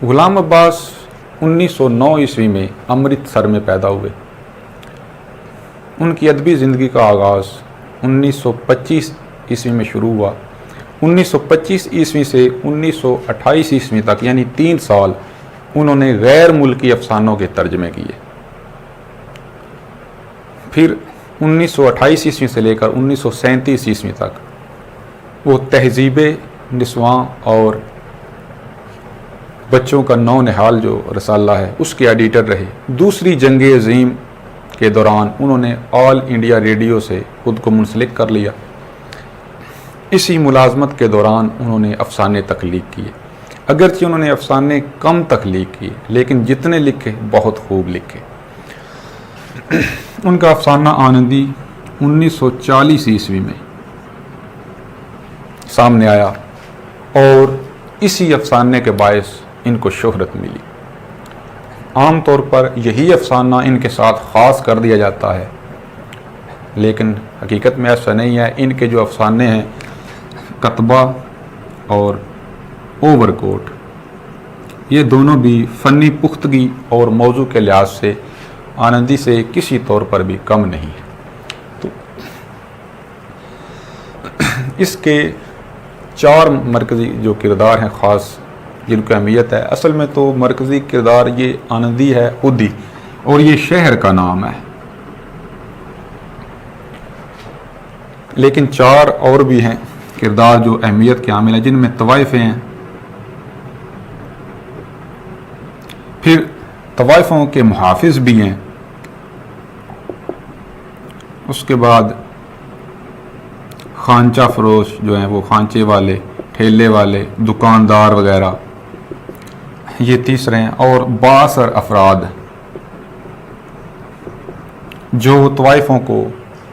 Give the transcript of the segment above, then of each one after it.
غلام عباس 1909 عیسوی میں امرتسر میں پیدا ہوئے۔ ان کی ادبی زندگی کا آغاز 1925 عیسوی میں شروع ہوا۔ 1925 عیسوی سے 1928 عیسوی تک یعنی 3 سال انہوں نے غیر ملکی افسانوں کے ترجمے کیے۔ پھر 1928 عیسوی سے لے کر 1937 عیسوی تک وہ تہذیب نسواں اور بچوں کا نو نہال جو رسالہ ہے اس کے ایڈیٹر رہے۔ دوسری جنگ عظیم کے دوران انہوں نے آل انڈیا ریڈیو سے خود کو منسلک کر لیا۔ اسی ملازمت کے دوران انہوں نے افسانے تخلیق کیے، اگرچہ انہوں نے افسانے کم تخلیق کیے لیکن جتنے لکھے بہت خوب لکھے۔ ان کا افسانہ آنندی 1940 عیسوی میں سامنے آیا اور اسی افسانے کے باعث ان کو شہرت ملی۔ عام طور پر یہی افسانہ ان کے ساتھ خاص کر دیا جاتا ہے، لیکن حقیقت میں ایسا نہیں ہے۔ ان کے جو افسانے ہیں کتبہ اور اوور کوٹ، یہ دونوں بھی فنی پختگی اور موضوع کے لحاظ سے آنندی سے کسی طور پر بھی کم نہیں ہے۔ تو اس کے 4 مرکزی جو کردار ہیں خاص جن کو اہمیت ہے، اصل میں تو مرکزی کردار یہ آنندی ہے خود ہی، اور یہ شہر کا نام ہے، لیکن 4 اور بھی ہیں کردار جو اہمیت کے حامل ہیں، جن میں طوائفیں ہیں۔ پھر طوائفوں کے محافظ بھی ہیں، اس کے بعد خانچہ فروش جو ہیں وہ خانچے والے، ٹھیلے والے، دکاندار وغیرہ، یہ تیسرے ہیں، اور بااثر افراد جو طوائفوں کو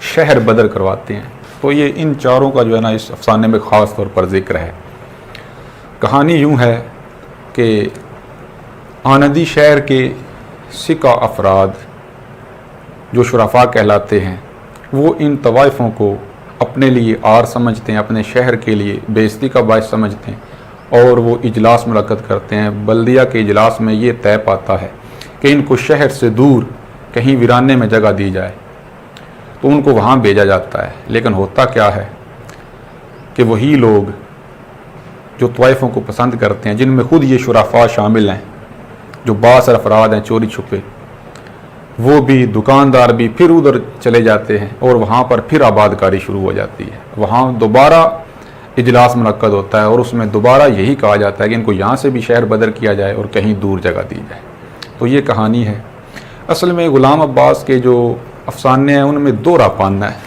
شہر بدر کرواتے ہیں۔ تو یہ ان 4 کا جو ہے نا اس افسانے میں خاص طور پر ذکر ہے۔ کہانی یوں ہے کہ آنندی شہر کے سکہ افراد جو شرفاء کہلاتے ہیں وہ ان طوائفوں کو اپنے لیے آر سمجھتے ہیں، اپنے شہر کے لیے بے عزتی کا باعث سمجھتے ہیں، اور وہ اجلاس منعقد کرتے ہیں۔ بلدیہ کے اجلاس میں یہ طے پاتا ہے کہ ان کو شہر سے دور کہیں ویرانے میں جگہ دی جائے، تو ان کو وہاں بھیجا جاتا ہے۔ لیکن ہوتا کیا ہے کہ وہی لوگ جو طوائفوں کو پسند کرتے ہیں، جن میں خود یہ شرفاء شامل ہیں جو بااثر افراد ہیں چوری چھپے، وہ بھی دکاندار بھی پھر ادھر چلے جاتے ہیں اور وہاں پر پھر آباد کاری شروع ہو جاتی ہے۔ وہاں دوبارہ اجلاس منعقد ہوتا ہے اور اس میں دوبارہ یہی کہا جاتا ہے کہ ان کو یہاں سے بھی شہر بدر کیا جائے اور کہیں دور جگہ دی جائے۔ تو یہ کہانی ہے۔ اصل میں غلام عباس کے جو افسانے ہیں ان میں 2 راہ پانا ہے،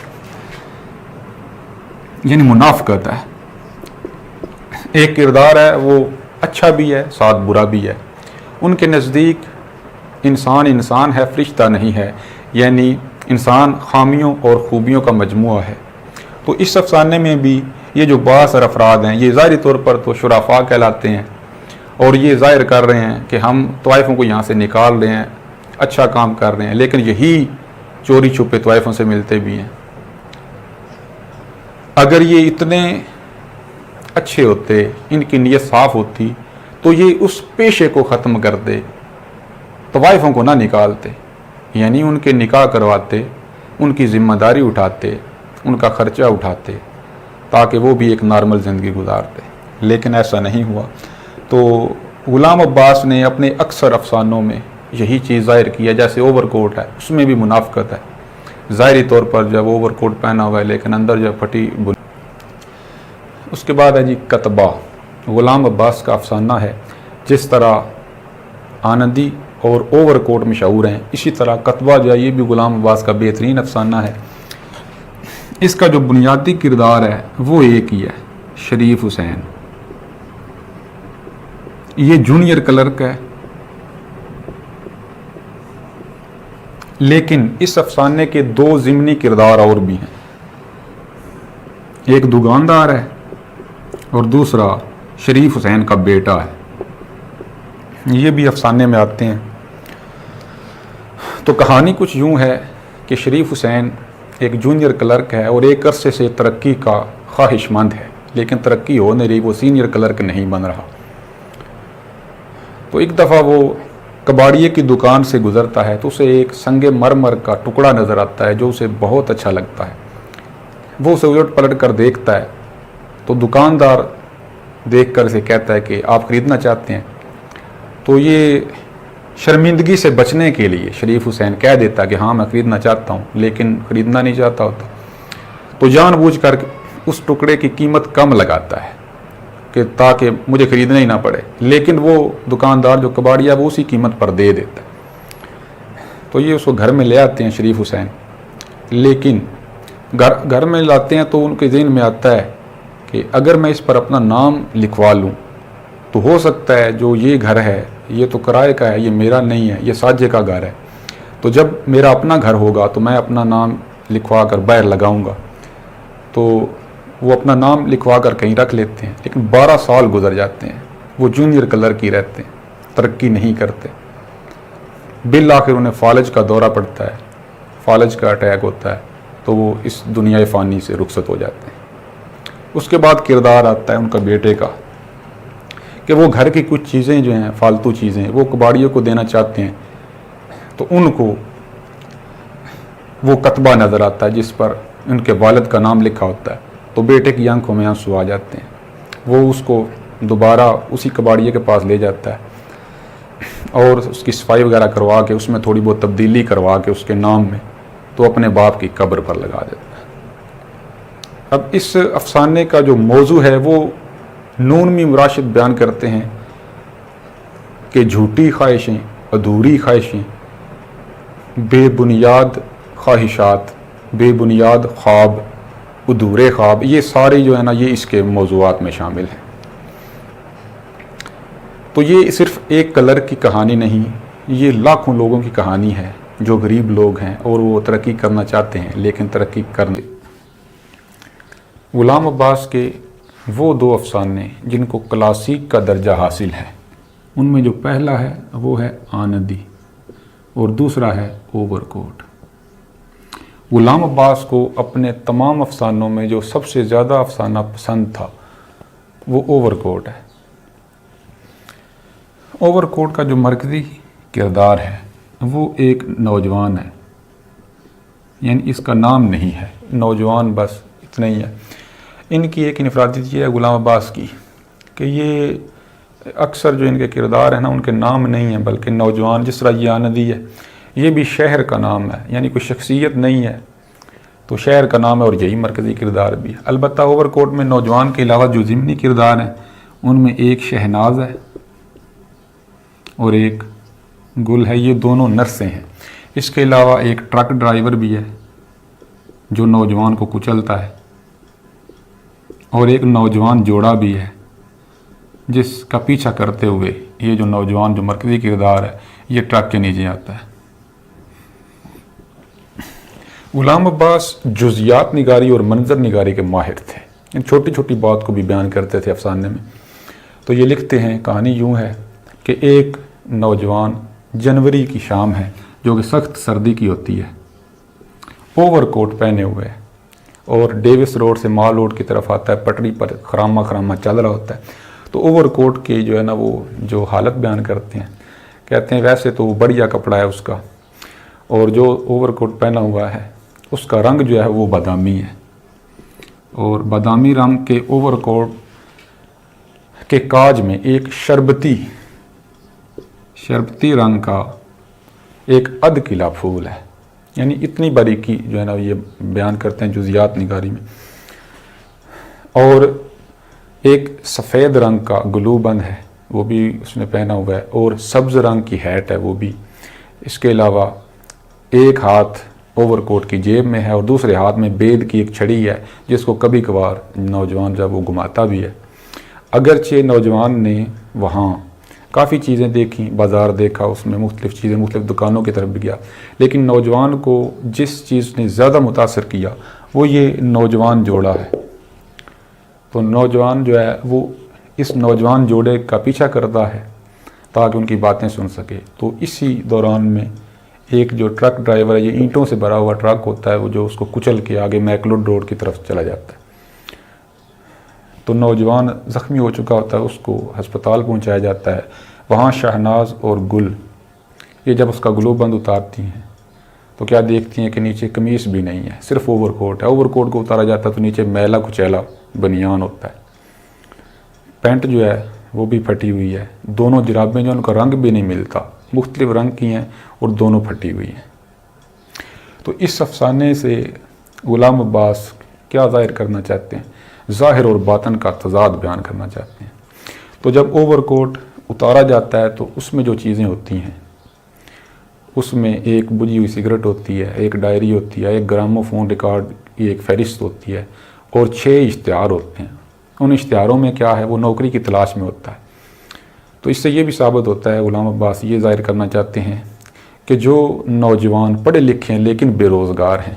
یعنی منافقت ہے۔ ایک کردار ہے وہ اچھا بھی ہے ساتھ برا بھی ہے۔ ان کے نزدیک انسان انسان ہے، فرشتہ نہیں ہے، یعنی انسان خامیوں اور خوبیوں کا مجموعہ ہے۔ تو اس افسانے میں بھی یہ جو بااثر افراد ہیں یہ ظاہری طور پر تو شرفاء کہلاتے ہیں اور یہ ظاہر کر رہے ہیں کہ ہم طوائفوں کو یہاں سے نکال رہے ہیں، اچھا کام کر رہے ہیں، لیکن یہی چوری چھپے طوائفوں سے ملتے بھی ہیں۔ اگر یہ اتنے اچھے ہوتے، ان کی نیت صاف ہوتی، تو یہ اس پیشے کو ختم کرتے، طوائفوں کو نہ نکالتے، یعنی ان کے نکاح کرواتے، ان کی ذمہ داری اٹھاتے، ان کا خرچہ اٹھاتے، تاکہ وہ بھی ایک نارمل زندگی گزارتے، لیکن ایسا نہیں ہوا۔ تو غلام عباس نے اپنے اکثر افسانوں میں یہی چیز ظاہر کی ہے۔ جیسے اوور کوٹ ہے، اس میں بھی منافقت ہے، ظاہری طور پر جب اوور کوٹ پہنا ہوا ہے لیکن اندر جب پھٹی بن۔ اس کے بعد ہے جی کتبہ، غلام عباس کا افسانہ ہے۔ جس طرح آنندی اور اوور کوٹ مشہور ہیں، اسی طرح کتبہ جو ہے یہ بھی غلام عباس کا بہترین افسانہ ہے۔ اس کا جو بنیادی کردار ہے وہ ایک ہی ہے، شریف حسین۔ یہ جونیئر کلرک ہے، لیکن اس افسانے کے 2 ضمنی کردار اور بھی ہیں۔ ایک دکاندار ہے اور دوسرا شریف حسین کا بیٹا ہے، یہ بھی افسانے میں آتے ہیں۔ تو کہانی کچھ یوں ہے کہ شریف حسین ایک جونیئر کلرک ہے اور ایک عرصے سے ترقی کا خواہش مند ہے، لیکن ترقی ہو نہیں رہی، وہ سینئر کلرک نہیں بن رہا۔ تو ایک دفعہ وہ کباڑیے کی دکان سے گزرتا ہے تو اسے ایک سنگ مرمر کا ٹکڑا نظر آتا ہے جو اسے بہت اچھا لگتا ہے. وہ اسے الٹ پلٹ کر دیکھتا ہے تو دکاندار دیکھ کر اسے کہتا ہے کہ آپ خریدنا چاہتے ہیں. تو یہ شرمندگی سے بچنے کے لیے شریف حسین کہہ دیتا کہ ہاں میں خریدنا چاہتا ہوں، لیکن خریدنا نہیں چاہتا ہوتا. تو جان بوجھ کر اس ٹکڑے کی قیمت کم لگاتا ہے کہ تاکہ مجھے خریدنا ہی نہ پڑے، لیکن وہ دکاندار جو کباڑیا وہ اسی قیمت پر دے دیتا ہے. تو یہ اس کو گھر میں لے آتے ہیں شریف حسین، لیکن گھر میں لاتے ہیں تو ان کے ذہن میں آتا ہے کہ اگر میں اس پر اپنا نام لکھوا لوں تو ہو سکتا ہے جو یہ گھر ہے یہ تو کرائے کا ہے، یہ میرا نہیں ہے، یہ ساجے کا گھر ہے. تو جب میرا اپنا گھر ہوگا تو میں اپنا نام لکھوا کر باہر لگاؤں گا. تو وہ اپنا نام لکھوا کر کہیں رکھ لیتے ہیں، لیکن 12 سال گزر جاتے ہیں، وہ جونیئر کلرک ہی رہتے ہیں، ترقی نہیں کرتے. بالآخر انہیں فالج کا دورہ پڑتا ہے، فالج کا اٹیک ہوتا ہے تو وہ اس دنیا فانی سے رخصت ہو جاتے ہیں. اس کے بعد کردار آتا ہے ان کا بیٹے کا کہ وہ گھر کی کچھ چیزیں جو ہیں فالتو چیزیں وہ کباڑیوں کو دینا چاہتے ہیں. تو ان کو وہ کتبہ نظر آتا ہے جس پر ان کے والد کا نام لکھا ہوتا ہے. تو بیٹے کی آنکھوں میں آنسو آ جاتے ہیں. وہ اس کو دوبارہ اسی کباڑیے کے پاس لے جاتا ہے اور اس کی صفائی وغیرہ کروا کے اس میں تھوڑی بہت تبدیلی کروا کے اس کے نام میں تو اپنے باپ کی قبر پر لگا دیتا ہے. اب اس افسانے کا جو موضوع ہے وہ نونمی مراشد بیان کرتے ہیں کہ جھوٹی خواہشیں، ادھوری خواہشیں، بے بنیاد خواہشات، بے بنیاد خواب، ادھورے خواب، یہ سارے جو ہے نا یہ اس کے موضوعات میں شامل ہیں. تو یہ صرف ایک کلر کی کہانی نہیں، یہ لاکھوں لوگوں کی کہانی ہے جو غریب لوگ ہیں اور وہ ترقی کرنا چاہتے ہیں لیکن ترقی کرنے. غلام عباس کے وہ 2 افسانے جن کو کلاسیک کا درجہ حاصل ہے، ان میں جو پہلا ہے وہ ہے آندھی اور دوسرا ہے اوور کوٹ. غلام عباس کو اپنے تمام افسانوں میں جو سب سے زیادہ افسانہ پسند تھا وہ اوور کوٹ ہے. اوور کوٹ کا جو مرکزی کردار ہے وہ ایک نوجوان ہے، یعنی اس کا نام نہیں ہے، نوجوان بس اتنا ہی ہے. ان کی ایک انفرادیت یہ ہے غلام عباس کی کہ یہ اکثر جو ان کے کردار ہیں نا ان کے نام نہیں ہیں بلکہ نوجوان. جس طرح یہ آندھی ہے یہ بھی شہر کا نام ہے، یعنی کوئی شخصیت نہیں ہے تو شہر کا نام ہے اور یہی مرکزی کردار بھی ہے. البتہ اوور کوٹ میں نوجوان کے علاوہ جو ضمنی کردار ہیں ان میں ایک شہناز ہے اور ایک گل ہے، یہ دونوں نرسیں ہیں. اس کے علاوہ ایک ٹرک ڈرائیور بھی ہے جو نوجوان کو کچلتا ہے اور ایک نوجوان جوڑا بھی ہے جس کا پیچھا کرتے ہوئے یہ جو نوجوان جو مرکزی کردار ہے یہ ٹرک کے نیچے آتا ہے. غلام عباس جزیات نگاری اور منظر نگاری کے ماہر تھے، چھوٹی چھوٹی بات کو بھی بیان کرتے تھے افسانے میں. تو یہ لکھتے ہیں کہانی یوں ہے کہ ایک نوجوان جنوری کی شام ہے جو کہ سخت سردی کی ہوتی ہے، اوور کوٹ پہنے ہوئے ہے اور ڈیوس روڈ سے مال روڈ کی طرف آتا ہے. پٹری پر خرامہ خرامہ چل رہا ہوتا ہے. تو اوور کوٹ کی جو ہے نا وہ جو حالت بیان کرتے ہیں کہتے ہیں ویسے تو وہ بڑھیا کپڑا ہے اس کا، اور جو اوور کوٹ پہنا ہوا ہے اس کا رنگ جو ہے وہ بادامی ہے، اور بادامی رنگ کے اوور کوٹ کے کاج میں ایک شربتی رنگ کا ایک ادکلا پھول ہے. یعنی اتنی باریکی جو ہے نا یہ بیان کرتے ہیں جزیات نگاری میں. اور ایک سفید رنگ کا گلو بند ہے وہ بھی اس نے پہنا ہوا ہے، اور سبز رنگ کی ہیٹ ہے وہ بھی. اس کے علاوہ ایک ہاتھ اوور کوٹ کی جیب میں ہے اور دوسرے ہاتھ میں بید کی ایک چھڑی ہے جس کو کبھی کبھار نوجوان جب وہ گھماتا بھی ہے. اگرچہ نوجوان نے وہاں کافی چیزیں دیکھیں، بازار دیکھا، اس میں مختلف چیزیں مختلف دکانوں کی طرف بھی گیا، لیکن نوجوان کو جس چیز نے زیادہ متاثر کیا وہ یہ نوجوان جوڑا ہے. تو نوجوان جو ہے وہ اس نوجوان جوڑے کا پیچھا کرتا ہے تاکہ ان کی باتیں سن سکے. تو اسی دوران میں ایک جو ٹرک ڈرائیور ہے، یہ اینٹوں سے بھرا ہوا ٹرک ہوتا ہے وہ جو اس کو کچل کے آگے میکلوڈ روڈ کی طرف چلا جاتا ہے. تو نوجوان زخمی ہو چکا ہوتا ہے، اس کو ہسپتال پہنچایا جاتا ہے. وہاں شہناز اور گل یہ جب اس کا گلو بند اتارتی ہیں تو کیا دیکھتی ہیں کہ نیچے قمیص بھی نہیں ہے، صرف اوور کوٹ ہے۔ اوور کوٹ کو اتارا جاتا ہے تو نیچے میلا کچیلا بنیان ہوتا ہے، پینٹ جو ہے وہ بھی پھٹی ہوئی ہے، دونوں جرابیں جو ان کا رنگ بھی نہیں ملتا، مختلف رنگ کی ہیں اور دونوں پھٹی ہوئی ہیں۔ تو اس افسانے سے غلام عباس کیا ظاہر کرنا چاہتے ہیں؟ ظاہر اور باطن کا تضاد بیان کرنا چاہتے ہیں۔ تو جب اوور کوٹ اتارا جاتا ہے تو اس میں جو چیزیں ہوتی ہیں، اس میں ایک بجھی ہوئی سگریٹ ہوتی ہے، ایک ڈائری ہوتی ہے، ایک گرامو فون ریکارڈ کی ایک فہرست ہوتی ہے اور 6 اشتہار ہوتے ہیں۔ ان اشتہاروں میں کیا ہے، وہ نوکری کی تلاش میں ہوتا ہے۔ تو اس سے یہ بھی ثابت ہوتا ہے، غلام عباس یہ ظاہر کرنا چاہتے ہیں کہ جو نوجوان پڑھے لکھے ہیں لیکن بے روزگار ہیں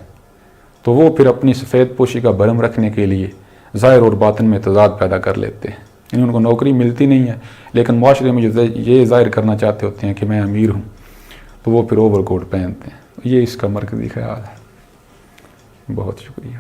تو وہ پھر اپنی سفید پوشی کا بھرم رکھنے کے لیے ظاہر اور باطن میں تضاد پیدا کر لیتے ہیں، یعنی ان کو نوکری ملتی نہیں ہے لیکن معاشرے میں جو یہ ظاہر کرنا چاہتے ہوتے ہیں کہ میں امیر ہوں تو وہ پھر اوور کوٹ پہنتے ہیں۔ یہ اس کا مرکزی خیال ہے۔ بہت شکریہ۔